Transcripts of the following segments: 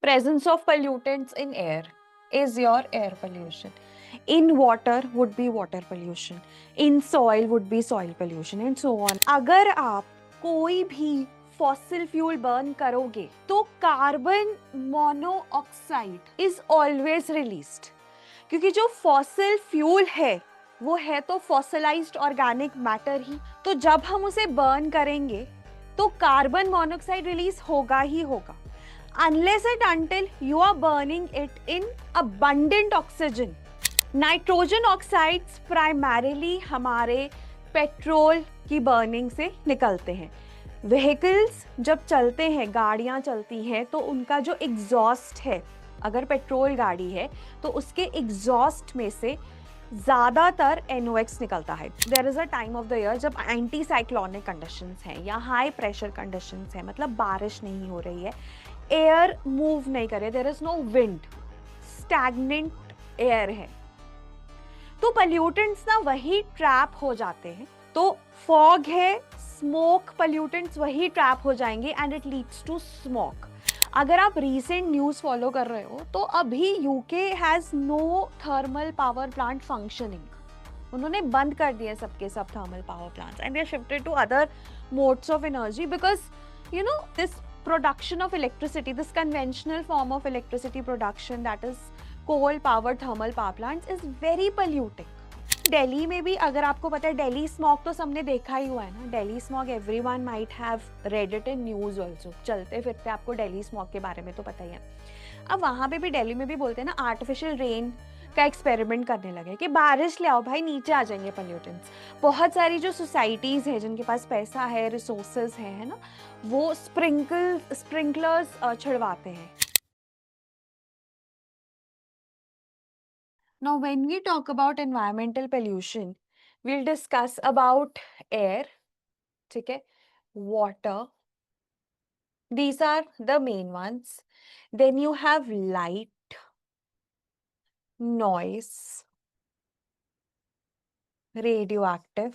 Presence of pollutants in air is your air pollution. In water would be water pollution. In soil would be soil pollution and so on. अगर आप कोई भी fossil fuel burn करोगे तो carbon monoxide is always released, क्योंकि जो fossil fuel है वो है तो फॉसिलाइज्ड ऑर्गेनिक मैटर ही, तो जब हम उसे बर्न करेंगे तो कार्बन मोनोऑक्साइड रिलीज होगा ही होगा, unless and until you are burning it in abundant oxygen. Nitrogen oxides primarily हमारे पेट्रोल की बर्निंग से निकलते हैं। व्हीकल्स जब चलते हैं, गाड़ियां चलती हैं, तो उनका जो एग्जॉस्ट है, अगर पेट्रोल गाड़ी है तो उसके एग्जॉस्ट में से ज़्यादातर NOx निकलता है। There is a time of the year जब एंटी साइक्लोनिक कंडीशंस हैं या हाई प्रेशर कंडीशंस हैं, मतलब बारिश नहीं हो रही है, एयर मूव नहीं करे, there is no wind, stagnant air है, तो पॉल्यूटेंट्स ना वही ट्रैप हो जाते हैं। तो फॉग है, स्मोक पॉल्यूटेंट्स वही ट्रैप हो जाएंगे and it leads to smoke. अगर आप रीसेंट न्यूज़ फॉलो कर रहे हो तो अभी UK has no thermal power plant functioning. उन्होंने बंद कर दिए सबके सब thermal power plants and they are shifted to other modes of energy because you know this production of electricity, this conventional form of electricity production, that is coal powered thermal power plants, is very polluting. Delhi में भी अगर आपको पता है, Delhi smog तो सबने देखा ही हुआ है ना, Delhi smog everyone might have read it in news also, चलते फिरते आपको दिल्ली स्मॉग के बारे में तो पता ही है। अब वहाँ पे भी दिल्ली में भी बोलते हैं ना, आर्टिफिशियल रेन का एक्सपेरिमेंट करने लगे कि बारिश ले आओ भाई, नीचे आ जाएंगे पोल्यूटेंट्स। बहुत सारी जो सोसाइटीज़ हैं जिनके पास पैसा है, रिसोर्सेज है ना, वो स्प्रिंकलर्स छिड़वाते हैं। Now, when we talk about environmental pollution, we'll discuss about air, ठीक है, water. These are the main ones. Then you have light, noise, radioactive.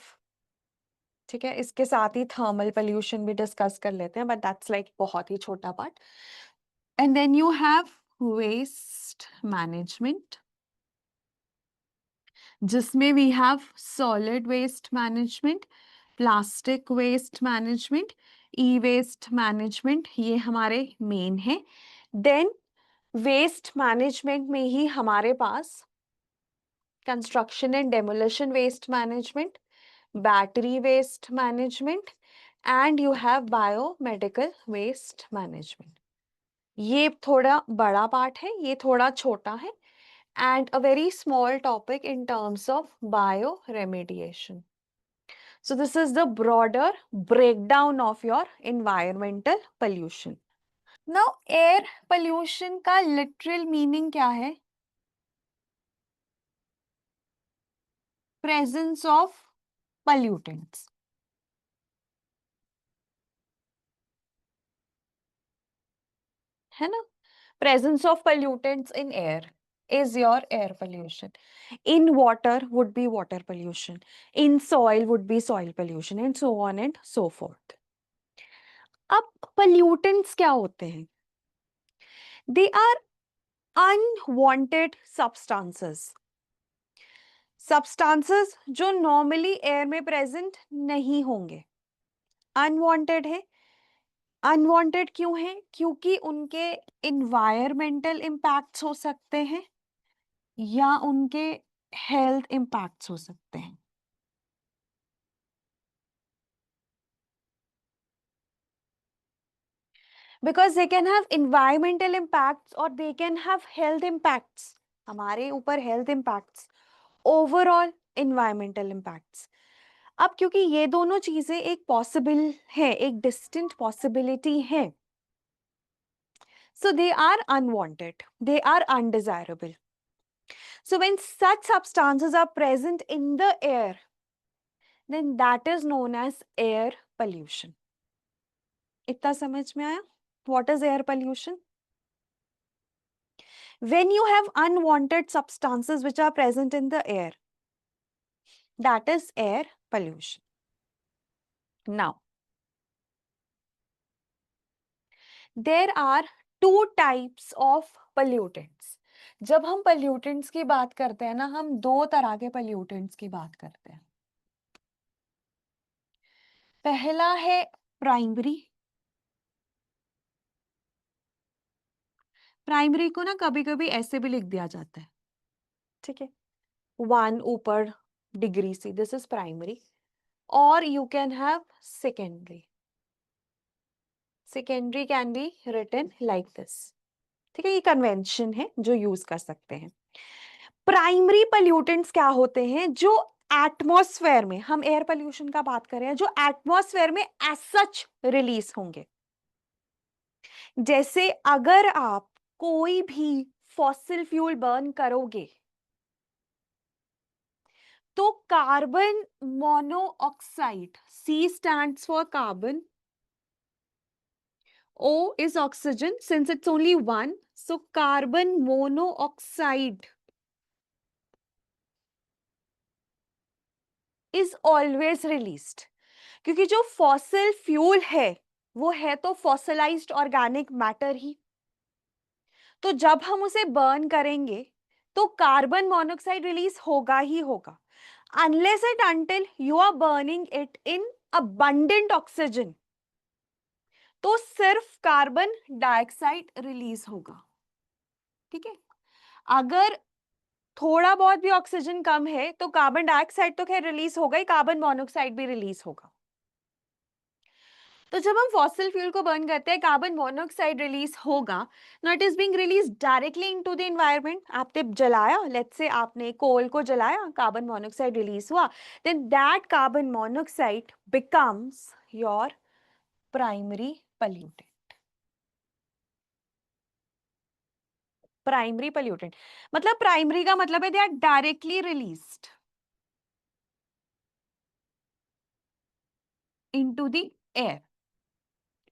ठीक है, इसके साथ ही थर्मल पोल्यूशन भी डिस्कस कर लेते हैं, बट दैट्स लाइक बहुत ही छोटा part. And then you have waste management, जिसमें we have solid waste management, plastic waste management, e waste management, ये हमारे मेन है। देन वेस्ट मैनेजमेंट में ही हमारे पास construction and demolition waste management, battery waste management and you have biomedical waste management. ये थोड़ा बड़ा पार्ट है, ये थोड़ा छोटा है, and a very small topic in terms of bioremediation. So this is the broader breakdown of your environmental pollution. Now air pollution का literal meaning क्या है? Presence of pollutants. है ना? Presence of pollutants in air is your air pollution. In water would be water pollution. In soil would be soil pollution and so on and so forth. अब pollutants क्या होते हैं? They are unwanted substances. Substances जो normally air में present नहीं होंगे, unwanted है। Unwanted क्यों है? क्योंकि उनके environmental impacts हो सकते हैं या उनके health impacts हो सकते हैं। Because they can have environmental impacts or they can have health impacts. हमारे ऊपर health impacts, overall environmental impacts. अब क्योंकि ये दोनों चीजें एक पॉसिबल है, एक डिस्टिंक्ट पॉसिबिलिटी है, so they are unwanted, they are undesirable. So when such substances are present in the air, then that is known as air pollution. इतना समझ में आया? What is air pollution? When you have unwanted substances which are present in the air, that is air pollution. Now, there are two types of pollutants. जब हम pollutants की बात करते हैं ना, हम दो तरह के pollutants की बात करते हैं. पहला है प्राइमरी. प्राइमरी को ना कभी कभी ऐसे भी लिख दिया जाता है, ठीक है, 1 ऊपर डिग्री से, दिस इज प्राइमरी. और you can have secondary. Secondary can be written like this. ठीक है, ये कन्वेंशन है जो यूज कर सकते हैं. प्राइमरी पोल्यूटेंट्स क्या होते हैं? जो एटमॉस्फेयर में, हम एयर पोल्यूशन का बात कर रहे हैं, जो एटमॉस्फेयर में एज सच रिलीज होंगे. जैसे अगर आप कोई भी फॉसिल फ्यूल बर्न करोगे तो carbon monoxide, C stands for carbon, O is oxygen, since it's only one, so carbon monoxide is always released. क्योंकि जो फॉसिल फ्यूल है वो है तो फॉसिलाइज्ड ऑर्गेनिक मैटर ही. तो जब हम उसे बर्न करेंगे तो कार्बन मोनोऑक्साइड रिलीज होगा ही होगा. Unless and until you are burning it in abundant oxygen, तो सिर्फ कार्बन डाइऑक्साइड रिलीज होगा. ठीक है, अगर थोड़ा बहुत भी ऑक्सीजन कम है तो कार्बन डाइऑक्साइड तो खैर रिलीज होगा ही, कार्बन मोनोऑक्साइड भी रिलीज होगा. तो जब हम फॉसिल फ्यूल को बर्न करते हैं कार्बन मोनोऑक्साइड रिलीज होगा. No, it is being release directly into the environment. आपने जलाया, लेट्स से आपने कोल को जलाया, कार्बन मोनोऑक्साइड रिलीज हुआ, then that carbon monoxide becomes your primary pollutant. Primary pollutant मतलब, प्राइमरी का मतलब है they are directly released into the air.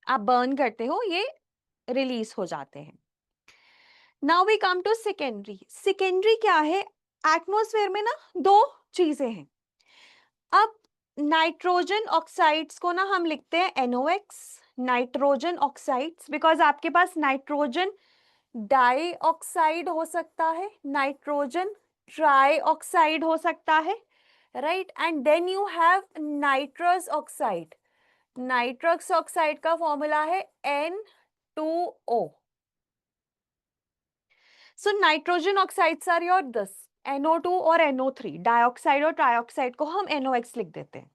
आप बर्न करते हो, ये रिलीज हो जाते हैं. Now we come to secondary. Secondary क्या है? एटमॉस्फेयर में ना दो चीजें हैं. अब नाइट्रोजन ऑक्साइड्स को ना हम लिखते हैं NOx, नाइट्रोजन ऑक्साइड्स, बिकॉज आपके पास नाइट्रोजन डाइऑक्साइड हो सकता है, नाइट्रोजन ट्राइऑक्साइड हो सकता है, right. And then you have nitrous oxide. Nitrous oxide का फॉर्मूला है N2O. So nitrogen oxides are your this NO2 और NO3. डाइऑक्साइड और ट्राइऑक्साइड को हम NOx लिख देते हैं.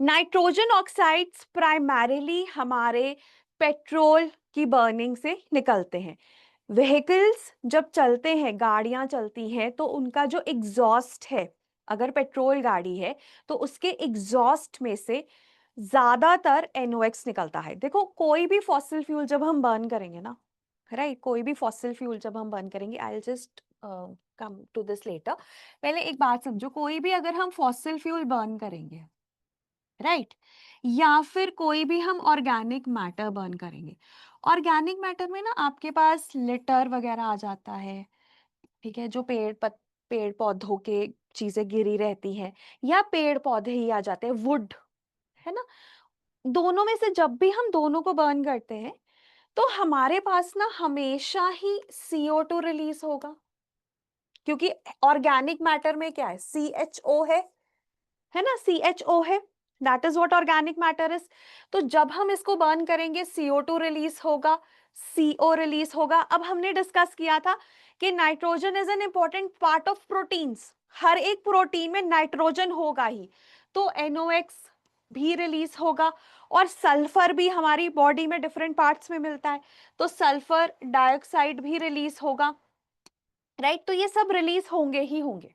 नाइट्रोजन ऑक्साइड्स प्राइमरीली हमारे पेट्रोल की बर्निंग से निकलते हैं. व्हीकल्स जब चलते हैं, गाड़ियां चलती हैं, तो उनका जो एग्जॉस्ट है, अगर पेट्रोल गाड़ी है तो उसके एग्जॉस्ट में से ज्यादातर NOx निकलता है. देखो, कोई भी फॉसिल फ्यूल जब हम बर्न करेंगे ना, राइट, कोई भी फॉसिल फ्यूल जब हम बर्न करेंगे, I will just come to this later. पहले एक बात समझो, कोई भी अगर हम फॉसिल फ्यूल बर्न करेंगे, राइट, या फिर कोई भी हम ऑर्गेनिक मैटर बर्न करेंगे, ऑर्गेनिक मैटर में ना आपके पास लिटर वगैरह आ जाता है, ठीक है, जो पेड़ पौधों के चीजें गिरी रहती हैं, या पेड़ पौधे ही आ जाते हैं, वुड, है ना. दोनों में से जब भी हम दोनों को बर्न करते हैं तो हमारे पास ना हमेशा ही CO2 रिलीज होगा. क्योंकि ऑर्गेनिक मैटर में क्या है? CHO है ना, CHO है, that is what organic matter is. तो जब हम इसको बर्न करेंगे CO2 रिलीज होगा, CO रिलीज होगा. अब हमने डिस्कस किया था कि nitrogen is an important part of proteins. हर एक प्रोटीन में नाइट्रोजन होगा ही, तो NOx भी रिलीज होगा. और सल्फर भी हमारी बॉडी में डिफरेंट पार्ट्स में मिलता है, तो सल्फर डाइऑक्साइड भी रिलीज होगा, राइट. तो ये सब रिलीज होंगे ही होंगे.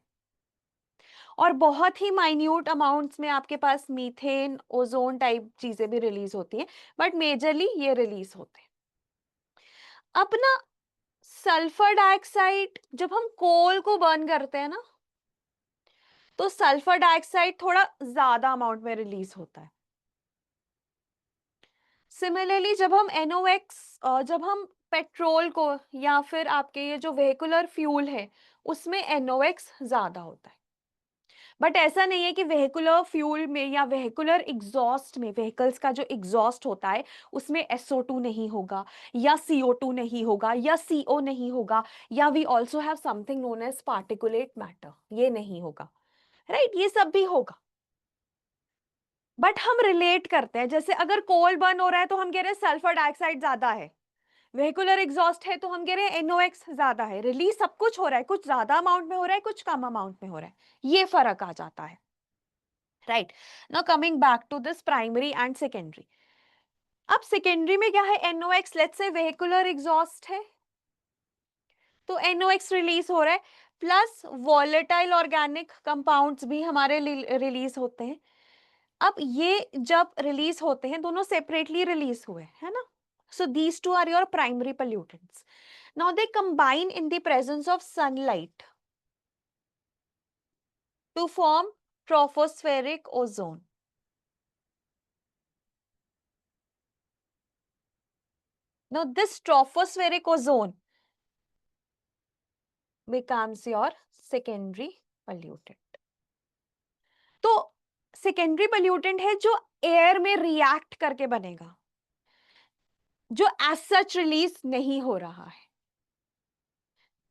और बहुत ही माइन्यूट अमाउंट्स में आपके पास मीथेन, ओजोन टाइप चीजें भी रिलीज होती हैं, बट मेजरली ये रिलीज होते हैं. अब ना सल्फर डाइऑक्साइड, जब हम कोल को बर्न करते हैं ना, तो सल्फर डाइऑक्साइड थोड़ा ज्यादा अमाउंट में रिलीज होता है. सिमिलरली जब हम NOx, जब हम पेट्रोल को या फिर आपके ये जो व्हीकुलर फ्यूल है उसमें NOx ज्यादा होता है. बट ऐसा नहीं है कि वेहिकुलर फ्यूल में या वेहिकुलर एग्जॉस्ट में, व्हीकल्स का जो एग्जॉस्ट होता है उसमें SO2 नहीं होगा, या CO2 नहीं होगा, या CO नहीं होगा, या we also have something known as particulate matter, ये नहीं होगा, राइट? ये सब भी होगा, बट हम रिलेट करते हैं। जैसे अगर कोल बर्न हो रहा है तो हम कह रहे हैं सल्फर डाइऑक्साइड ज्यादा है, वेहिकुलर एग्जॉस्ट है तो हम कह रहे हैं NOx ज्यादा है। रिलीज सब कुछ हो रहा है, कुछ ज्यादा अमाउंट में हो रहा है, कुछ कम अमाउंट में हो रहा है, ये फर्क आ जाता है, right? Now coming back to this primary and secondary. अब सेकेंडरी में क्या है? NOx, let's say vehicular exhaust है तो NOx रिलीज हो रहा है, प्लस वॉलेटाइल ऑर्गेनिक कंपाउंड्स भी हमारे रिलीज होते हैं। अब ये जब रिलीज होते हैं, दोनों सेपरेटली रिलीज हुए है ना, so these two are your primary pollutants. Now they combine in the presence of sunlight to form tropospheric ozone. Now this tropospheric ozone becomes your secondary pollutant. तो सेकेंडरी पोल्यूटेंट है जो air में react करके बनेगा, जो as such release नहीं हो रहा है,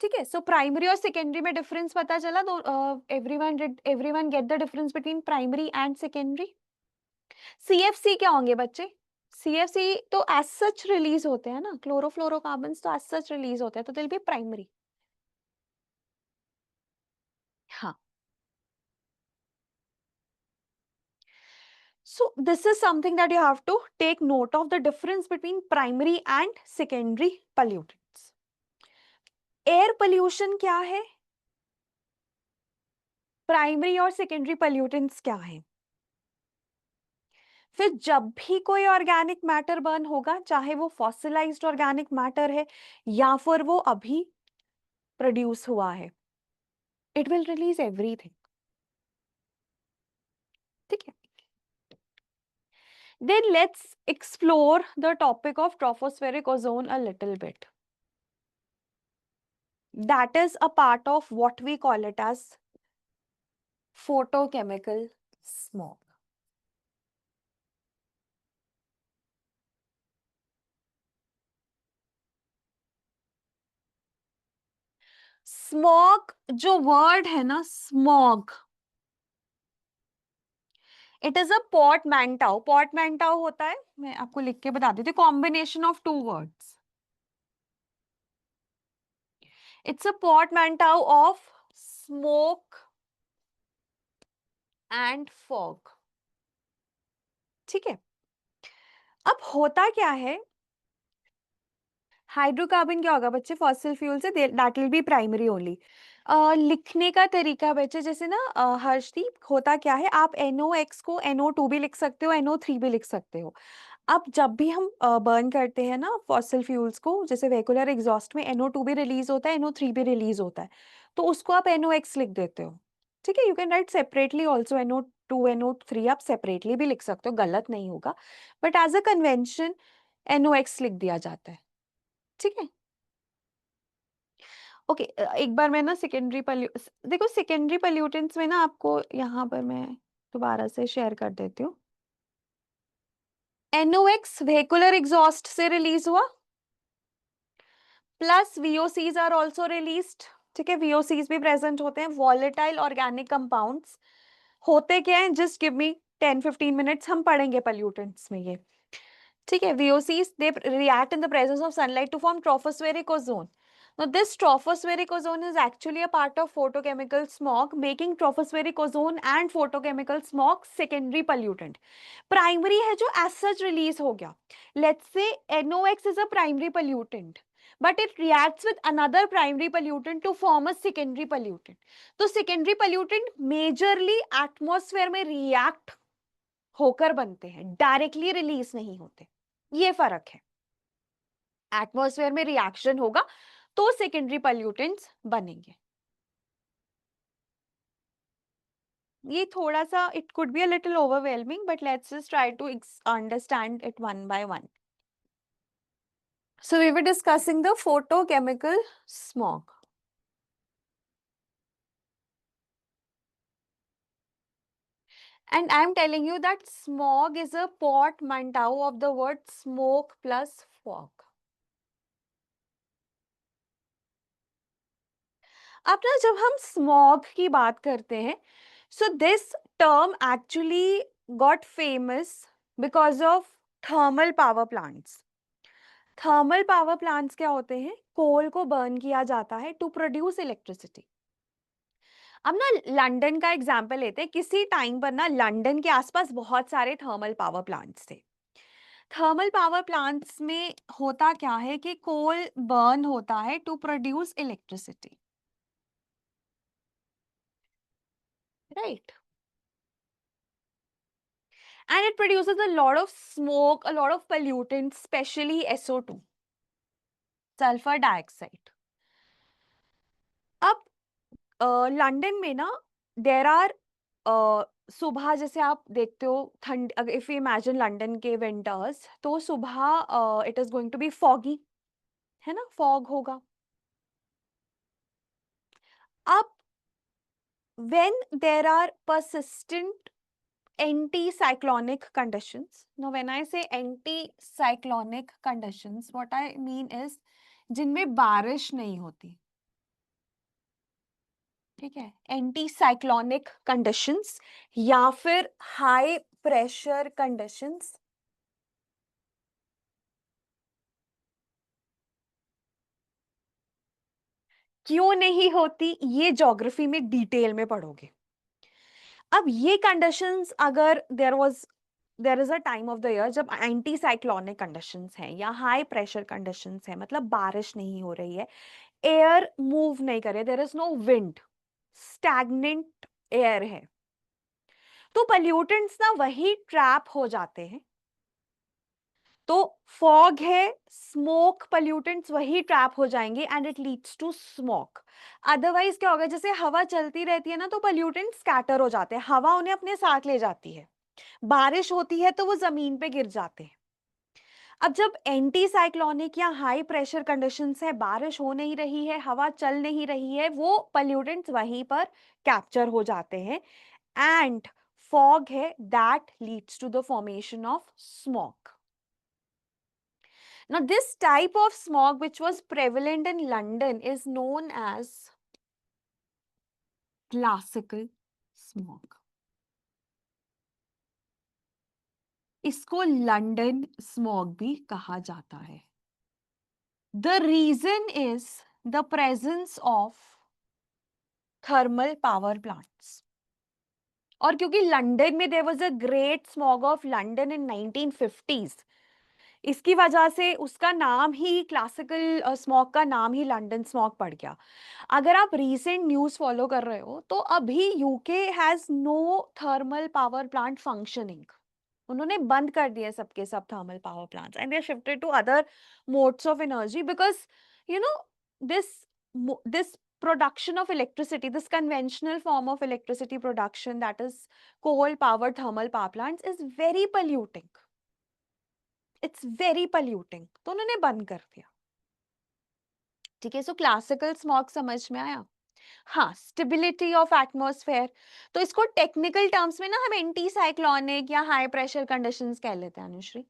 ठीक है? सो प्राइमरी और सेकेंडरी में डिफरेंस पता चला? तो everyone get the difference between primary and secondary? CFC क्या होंगे बच्चे? CFC तो एज सच रिलीज होते हैं ना, क्लोरोफ्लोरोकार्बन्स तो एज सच रिलीज होते हैं, तो दिल बी प्राइमरी। हाँ, so this is something that you have to take note of, the difference between primary and secondary pollutants. Air pollution क्या है, प्राइमरी और सेकेंडरी पोल्यूटेंट्स क्या है? फिर जब भी कोई ऑर्गेनिक मैटर बर्न होगा, चाहे वो फॉसिलाइज्ड ऑर्गेनिक मैटर है या फिर वो अभी प्रोड्यूस हुआ है, इट विल रिलीज एवरीथिंग, ठीक है? Then let's explore the topic of tropospheric ozone a little bit. That is a part of what we call it as photochemical smog. Smog जो word है ना, smog, it is a portmanteau. Portmanteau होता है, मैं आपको लिख के बता देती हूँ, combination of two words. It's a portmanteau of smoke and fog. ठीक है? अब होता क्या है, हाइड्रोकार्बन क्या होगा बच्चे? फॉसिल फ्यूल से, that will be primary only. लिखने का तरीका बच्चे, जैसे ना हर्षदीप, होता क्या है, आप NOx को NO2 भी लिख सकते हो, NO3 भी लिख सकते हो। अब जब भी हम बर्न करते हैं ना फॉसिल फ्यूल्स को, जैसे वेहिकुलर एग्जॉस्ट में NO2 भी रिलीज होता है, NO3 भी रिलीज होता है, तो उसको आप NOx लिख देते हो, ठीक है? You can write separately also, NO2 NO3 आप सेपरेटली भी लिख सकते हो, गलत नहीं होगा, but as a convention NOx लिख दिया जाता है, ठीक है? ओके, एक बार मैं ना सेकेंडरी देखो, सेकेंडरी पोल्यूटेंट्स में ना आपको यहाँ पर मैं दोबारा से शेयर कर देती हूँ। NOx वेहिकुलर एग्जॉस्ट से रिलीज हुआ, plus VOCs are also released, ठीक है? VOCs भी प्रेजेंट होते हैं, वॉलेटाइल ऑर्गेनिक कंपाउंड्स होते क्या है, जस्ट गिव मी 10-15 मिनट्स, हम पढ़ेंगे पोल्यूटेंट्स में ये, ठीक है? VOCs they react in the presence of sunlight to form tropospheric ozone. Now this tropospheric ozone is actually a part of photochemical smog, making tropospheric ozone and photochemical smog secondary pollutant. Primary है जो as such release हो गया, let's say NOx is a primary pollutant, but it reacts with another primary pollutant to form a secondary pollutant. तो secondary pollutant majorly atmosphere में react होकर बनते हैं, directly release नहीं होते, ये फर्क है। एटमॉस्फेयर में रिएक्शन होगा तो सेकेंडरी पोल्यूटेंट्स बनेंगे। ये थोड़ा सा, it could be a little overwhelming, but let's just try to understand it one by one. So we were discussing the photochemical smog. And I'm telling you that smog is a portmanteau of the word smoke plus fog. अब ना जब हम smog की बात करते हैं, so this term actually got famous because of thermal power plants. Thermal power plants क्या होते हैं? कोल को बर्न किया जाता है टू प्रोड्यूस इलेक्ट्रिसिटी. अब ना लंदन का एग्जांपल लेते हैं. किसी टाइम पर ना लंदन के आसपास बहुत सारे थर्मल पावर प्लांट्स थे. थर्मल पावर प्लांट्स में होता क्या है कि कोल बर्न होता है to produce electricity, right? And it produces a lot of smoke, a lot of pollutants, especially SO2, sulfur dioxide. अब लंदन में ना देर आर सुबह जैसे आप देखते हो ठंड, इफ यू इमेजिन लंदन के विंटर्स, तो सुबह it is going to be foggy, है ना? फॉग होगा. अब when there are persistent anti-cyclonic conditions. Now, when I say anti-cyclonic conditions, what I mean is जिनमें बारिश नहीं होती, ठीक है? एंटी-साइक्लोनिक कंडीशंस या फिर हाई प्रेशर कंडीशंस. क्यों नहीं होती? ये ज्योग्राफी में डिटेल में पढ़ोगे. अब ये कंडीशंस अगर there is a time of the year जब एंटी साइक्लोनिक कंडीशंस हैं या हाई प्रेशर कंडीशंस हैं, मतलब बारिश नहीं हो रही है, एयर मूव नहीं करे, there is no wind, stagnant air है, तो पॉल्यूटेंट्स ना वही ट्रैप हो जाते हैं. तो फॉग है, स्मोक, पॉल्यूटेंट्स वही ट्रैप हो जाएंगे and it leads to smoke. Otherwise क्या होगा? जैसे हवा चलती रहती है ना, तो पॉल्यूटेंट्स स्कैटर हो जाते हैं, हवा उन्हें अपने साथ ले जाती है. बारिश होती है तो वो जमीन पे गिर जाते हैं. अब जब एंटी साइक्लोनिक या हाई प्रेशर कंडीशंस है, बारिश हो नहीं रही है, हवा चल नहीं रही है, वो पॉल्यूटेंट्स वहीं पर कैप्चर हो जाते हैं एंड फॉग है that leads to the formation of smoke. Now, this type of smog which was prevalent in London is known as classical smog. इसको लंदन स्मॉग भी कहा जाता है. The reason is the presence of thermal power plants. और क्योंकि London में there was a great smog of London in 1950s, इसकी वजह से उसका नाम ही, क्लासिकल स्मॉग का नाम ही लंदन स्मॉग पड़ गया. अगर आप रीसेंट न्यूज़ फॉलो कर रहे हो, तो अभी UK has no thermal power plant functioning. उन्होंने बंद कर दिए सबके सब thermal power plants and they shifted to other modes of energy because you know this this production of electricity, this conventional form of electricity production, that is coal powered thermal power plants, is very polluting. It's very polluting. तो उन्होंने बंद कर दिया. ठीक है, सो classical smog समझ में आया. हाँ, स्टेबिलिटी ऑफ एटमॉस्फेयर, तो इसको टेक्निकल टर्म्स में ना हम एंटी साइक्लोनिक या हाई प्रेशर कंडीशंस कह लेते हैं अनुश्री.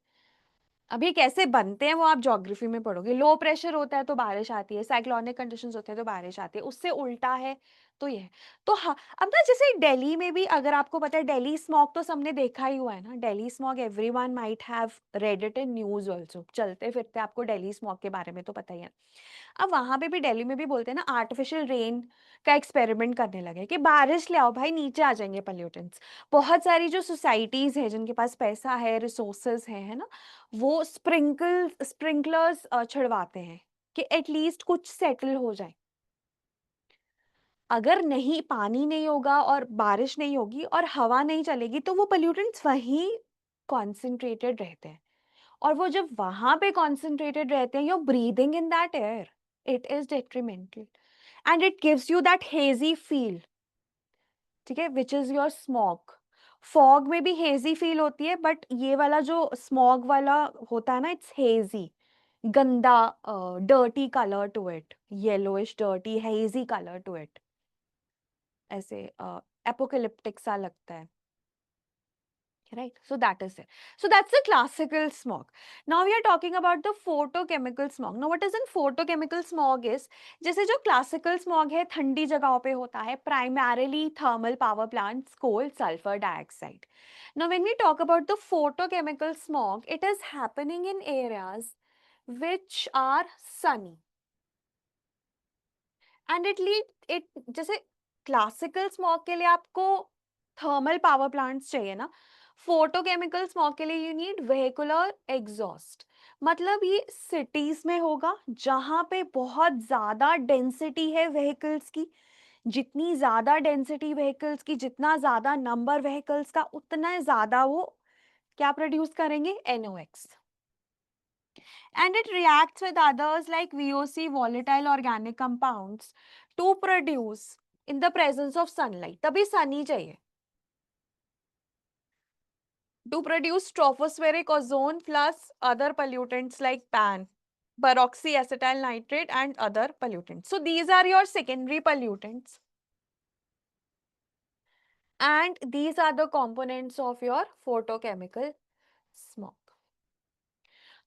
अब ये कैसे बनते हैं वो आप ज्योग्राफी में पढ़ोगे. लो प्रेशर होता है तो बारिश आती है, साइक्लोनिक कंडीशंस होते हैं तो बारिश आती है, उससे उल्टा है तो ये है. तो हाँ, अब ना जैसे दिल्ली में भी, अगर आपको पता है, दिल्ली स्मॉग तो सबने देखा ही हुआ है ना. Delhi smog everyone might have read it in news also. चलते फिरते आपको दिल्ली स्मॉग के बारे में तो पता ही है. अब वहां पे भी, दिल्ली में भी बोलते हैं ना, आर्टिफिशियल रेन का एक्सपेरिमेंट करने लगे कि बारिश ले आओ भाई, नीचे आ जाएंगे पॉल्यूटेंट्स. बहुत सारी जो सोसाइटीज है जिनके पास पैसा है, रिसोर्सेज है ना, वो स्प्रिंकलर्स छिड़वाते हैं कि एटलीस्ट कुछ सेटल हो जाए. अगर नहीं, पानी नहीं होगा और बारिश नहीं होगी और हवा नहीं चलेगी, तो वो पोल्यूटेंट्स वहीं कॉन्सेंट्रेटेड रहते हैं. और वो जब वहां पे कॉन्सेंट्रेटेड रहते हैं, you're breathing in that air, it is detrimental and it gives you that hazy feel. ठीक है, which is your smog. Fog में भी हेजी फील होती है, बट ये वाला जो स्मॉग वाला होता है ना, इट्स हेजी, गंदा, dirty colour to it, yellowish dirty hazy colour to it, ऐसे एपोकलिप्टिक सा लगता है. right? So that is it. So that's the classical smog. Now we are talking about the photochemical smog. Now what is in photochemical smog is, जैसे जो classical smog है ठंडी जगहों पे होता है, primarily thermal power plants, coal, sulfur dioxide. Now when we talk about the photochemical smog, it is happening in areas which are sunny. And it जैसे classical smog के लिए आपको थर्मल पावर प्लांट्स चाहिए ना, फोटोकेमिकल स्मॉग के लिए you need vehicular exhaust. मतलब ये सिटीज में होगा जहां पे बहुत ज्यादा डेंसिटी है व्हीकल्स की. जितनी ज्यादा डेंसिटी व्हीकल्स की, जितना ज्यादा नंबर व्हीकल्स का, उतना ज्यादा वो क्या प्रोड्यूस करेंगे, NOx. And it reacts with others like VOC, volatile organic compounds, to produce in the presence of sunlight. तभी sunny चाहिए. To produce tropospheric ozone plus other pollutants like PAN, peroxyacetyl nitrate and other pollutants. So these are your secondary pollutants. And these are the components of your photochemical smog.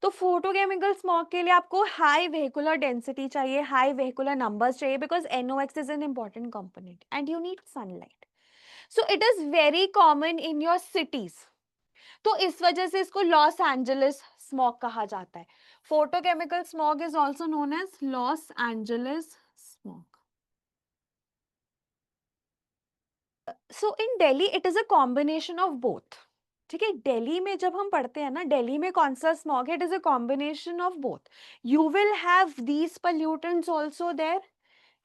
तो photochemical smog के लिए आपको high vehicular density चाहिए, high vehicular numbers चाहिए, because NOx is an important component and you need sunlight. So it is very common in your cities. तो इस वजह से इसको लॉस एंजलिस स्मॉग कहा जाता है. Photochemical smog is also known as Los Angeles smog. So in Delhi it is a combination of both. ठीक है, दिल्ली में जब हम पढ़ते हैं ना, दिल्ली में कौन सा स्मॉग है, it is a combination of both. You will have these pollutants also there,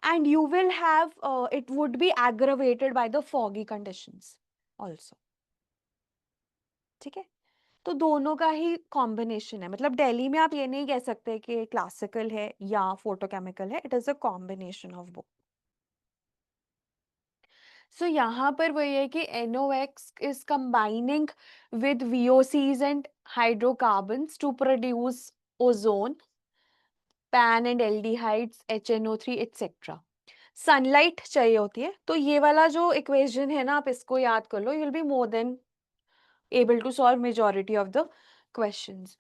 and you will have it would be aggravated by the foggy conditions also. ठीक है, तो दोनों का ही कॉम्बिनेशन है. मतलब दिल्ली में आप ये नहीं कह सकते कि क्लासिकल है या फोटोकेमिकल है, it is a combination of both. So यहाँ पर वही है कि NOx is combining with VOCs and hydrocarbons to produce ozone, PAN and aldehydes, HNO3 etc. Sunlight चाहिए होती है. तो ये वाला जो इक्वेशन है ना, आप इसको याद कर लो, you will be more than able to solve majority of the questions.